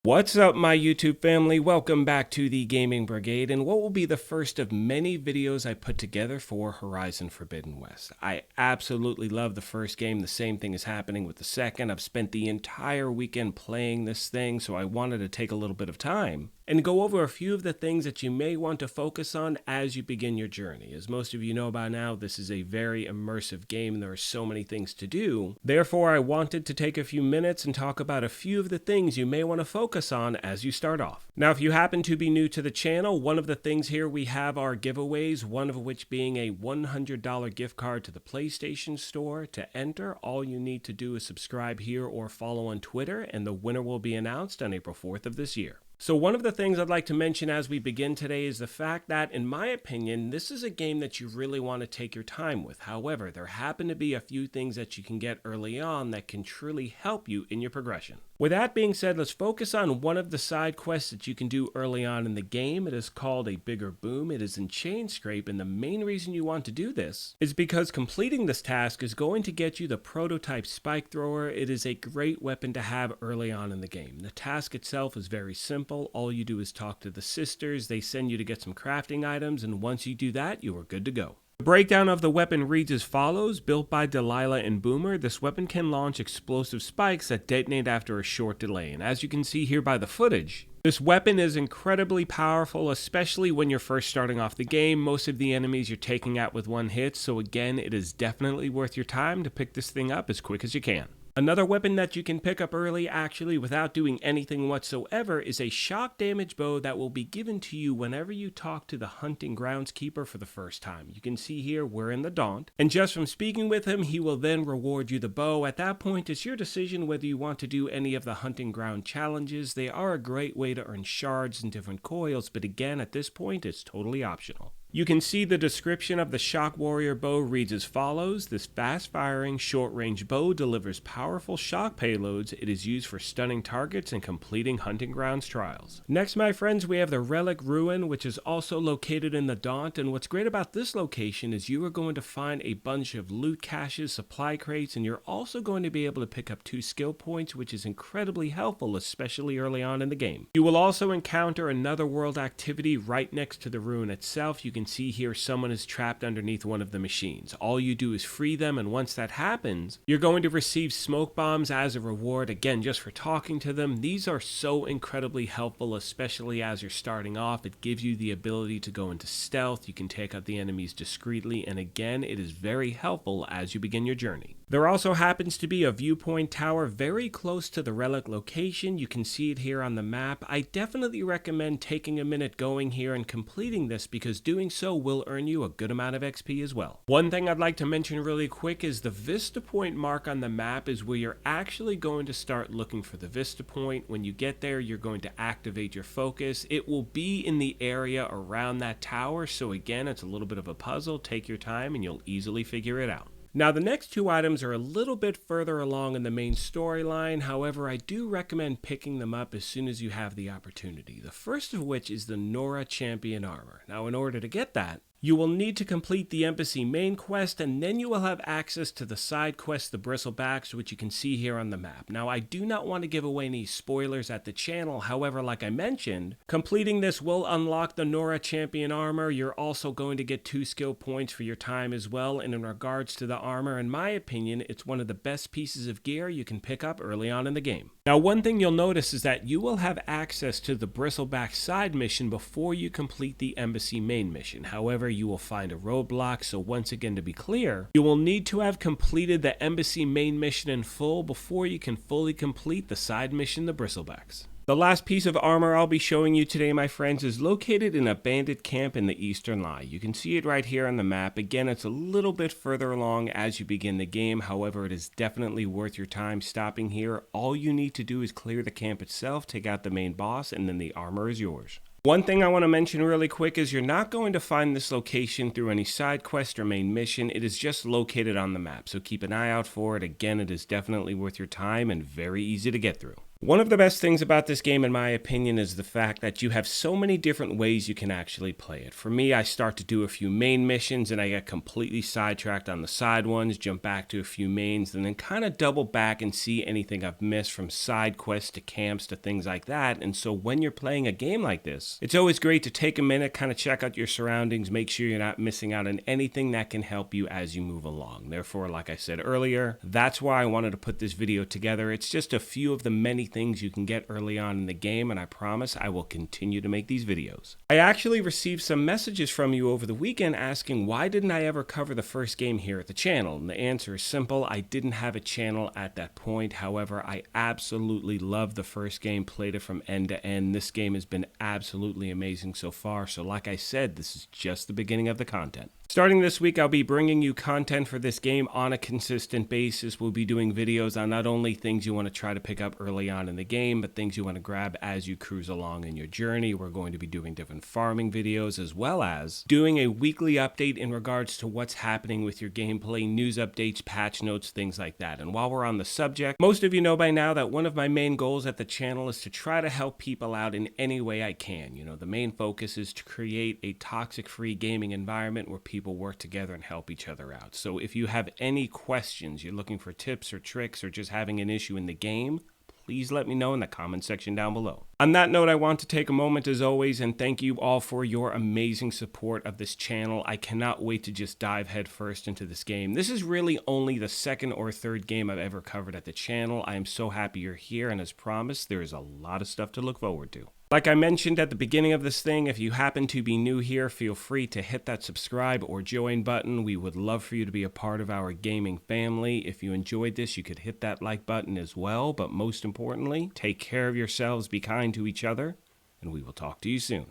What's up, my YouTube family? Welcome back to the Gaming Brigade and what will be the first of many videos I put together for Horizon Forbidden West. I absolutely love the first game. The same thing is happening with the second. I've spent the entire weekend playing this thing, so I wanted to take a little bit of time and go over a few of the things that you may want to focus on as you begin your journey. As most of you know by now, this is a very immersive game and there are so many things to do. Therefore, I wanted to take a few minutes and talk about a few of the things you may want to focus on as you start off. Now, if you happen to be new to the channel, one of the things here we have are giveaways, one of which being a $100 gift card to the PlayStation Store. To enter, all you need to do is subscribe here or follow on Twitter, and the winner will be announced on April 4th of this year. So one of the things I'd like to mention as we begin today is the fact that, in my opinion, this is a game that you really want to take your time with. However, there happen to be a few things that you can get early on that can truly help you in your progression. With that being said, let's focus on one of the side quests that you can do early on in the game. It is called a Bigger Boom. It is in Chain Scrape, and the main reason you want to do this is because completing this task is going to get you the prototype spike thrower. It is a great weapon to have early on in the game. The task itself is very simple. All you do is talk to the sisters. They send you to get some crafting items, and once you do that, you are good to go. The breakdown of the weapon reads as follows. Built by Delilah and Boomer, this weapon can launch explosive spikes that detonate after a short delay. And as you can see here by the footage, this weapon is incredibly powerful, especially when you're first starting off the game. Most of the enemies you're taking out with one hit, so again, it is definitely worth your time to pick this thing up as quick as you can. Another weapon that you can pick up early, actually without doing anything whatsoever, is a shock damage bow that will be given to you whenever you talk to the hunting groundskeeper for the first time. You can see here we're in the Daunt, and just from speaking with him, he will then reward you the bow. At that point, it's your decision whether you want to do any of the hunting ground challenges. They are a great way to earn shards and different coils, but again, at this point, it's totally optional. You can see the description of the Shock Warrior bow reads as follows. This fast-firing, short-range bow delivers powerful shock payloads. It is used for stunning targets and completing hunting grounds trials. Next, my friends, we have the Relic Ruin, which is also located in the Daunt, and what's great about this location is you are going to find a bunch of loot caches, supply crates, and you're also going to be able to pick up 2 skill points, which is incredibly helpful, especially early on in the game. You will also encounter another world activity right next to the ruin itself. You can see here someone is trapped underneath one of the machines. All you do is free them, and once that happens, you're going to receive smoke bombs as a reward, again, just for talking to them. These are so incredibly helpful, especially as you're starting off. It gives you the ability to go into stealth. You can take out the enemies discreetly, and again, it is very helpful as you begin your journey. There also happens to be a Viewpoint Tower very close to the relic location. You can see it here on the map. I definitely recommend taking a minute going here and completing this, because doing so will earn you a good amount of XP as well. One thing I'd like to mention really quick is the Vista Point mark on the map is where you're actually going to start looking for the Vista Point. When you get there, you're going to activate your focus. It will be in the area around that tower, so again, it's a little bit of a puzzle. Take your time and you'll easily figure it out. Now, the next 2 items are a little bit further along in the main storyline. However, I do recommend picking them up as soon as you have the opportunity. The first of which is the Nora Champion Armor. Now, in order to get that, you will need to complete the Embassy main quest, and then you will have access to the side quest, the Bristlebacks, which you can see here on the map. Now, I do not want to give away any spoilers at the channel. However, like I mentioned, completing this will unlock the Nora Champion Armor. You're also going to get 2 skill points for your time as well. And in regards to the armor, in my opinion, it's one of the best pieces of gear you can pick up early on in the game. Now, one thing you'll notice is that you will have access to the Bristleback side mission before you complete the Embassy main mission. However, you will find a roadblock, so once again, to be clear, you will need to have completed the Embassy main mission in full before you can fully complete the side mission, the Bristlebacks. The last piece of armor I'll be showing you today, my friends, is located in a bandit camp in the Eastern Lie. You can see it right here on the map. Again, it's a little bit further along as you begin the game. However, it is definitely worth your time stopping here. All you need to do is clear the camp itself, take out the main boss, and then the armor is yours. One thing I want to mention really quick is you're not going to find this location through any side quest or main mission. It is just located on the map, so keep an eye out for it. Again, it is definitely worth your time and very easy to get through. One of the best things about this game, in my opinion, is the fact that you have so many different ways you can actually play it. For me, I start to do a few main missions and I get completely sidetracked on the side ones, jump back to a few mains, and then kind of double back and see anything I've missed, from side quests to camps to things like that. And so when you're playing a game like this, it's always great to take a minute, kind of check out your surroundings, make sure you're not missing out on anything that can help you as you move along. Therefore, like I said earlier, that's why I wanted to put this video together. It's just a few of the many things you can get early on in the game, and I promise I will continue to make these videos. I actually received some messages from you over the weekend asking why didn't I ever cover the first game here at the channel, and the answer is simple. I didn't have a channel at that point. However, I absolutely loved the first game, played it from end to end. This game has been absolutely amazing so far, so like I said, this is just the beginning of the content. Starting this week, I'll be bringing you content for this game on a consistent basis. We'll be doing videos on not only things you want to try to pick up early on in the game, but things you want to grab as you cruise along in your journey. We're going to be doing different farming videos, as well as doing a weekly update in regards to what's happening with your gameplay, news updates, patch notes, things like that. And while we're on the subject, most of you know by now that one of my main goals at the channel is to try to help people out in any way I can. You know, the main focus is to create a toxic-free gaming environment where people work together and help each other out. So if you have any questions, you're looking for tips or tricks, or just having an issue in the game, please let me know in the comment section down below. On that note, I want to take a moment as always and thank you all for your amazing support of this channel. I cannot wait to just dive headfirst into this game. This is really only the second or third game I've ever covered at the channel. I am so happy you're here, and as promised, there is a lot of stuff to look forward to. Like I mentioned at the beginning of this thing, if you happen to be new here, feel free to hit that subscribe or join button. We would love for you to be a part of our gaming family. If you enjoyed this, you could hit that like button as well. But most importantly, take care of yourselves, be kind to each other, and we will talk to you soon.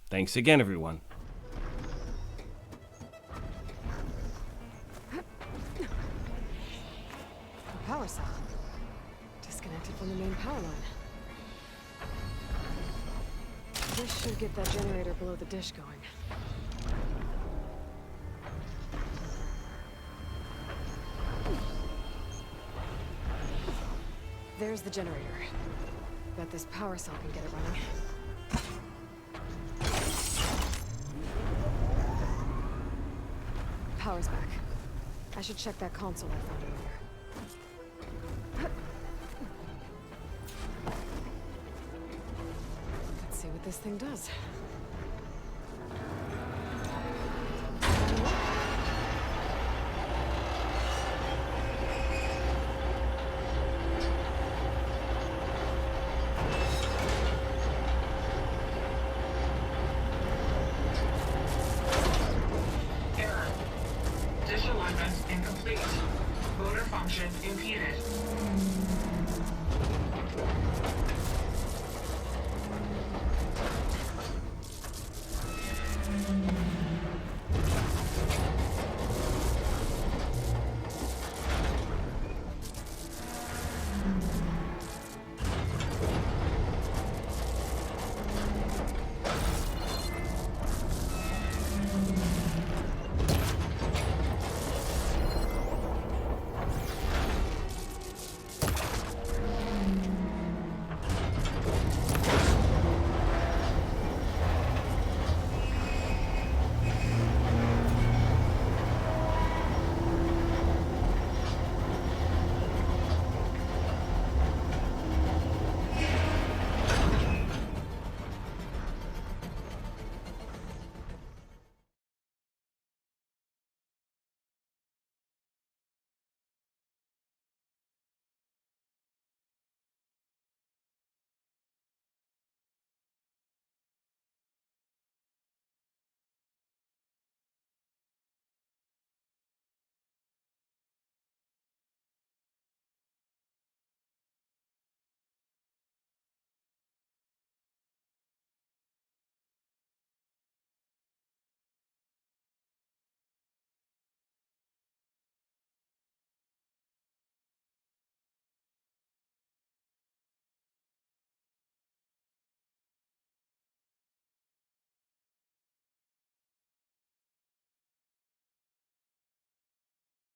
Thanks again, everyone. The power cell. Disconnected from the main power line. This should get that generator below the dish going. There's the generator. Bet this power cell can get it running. Power's back. I should check that console I found earlier. Let's see what this thing does.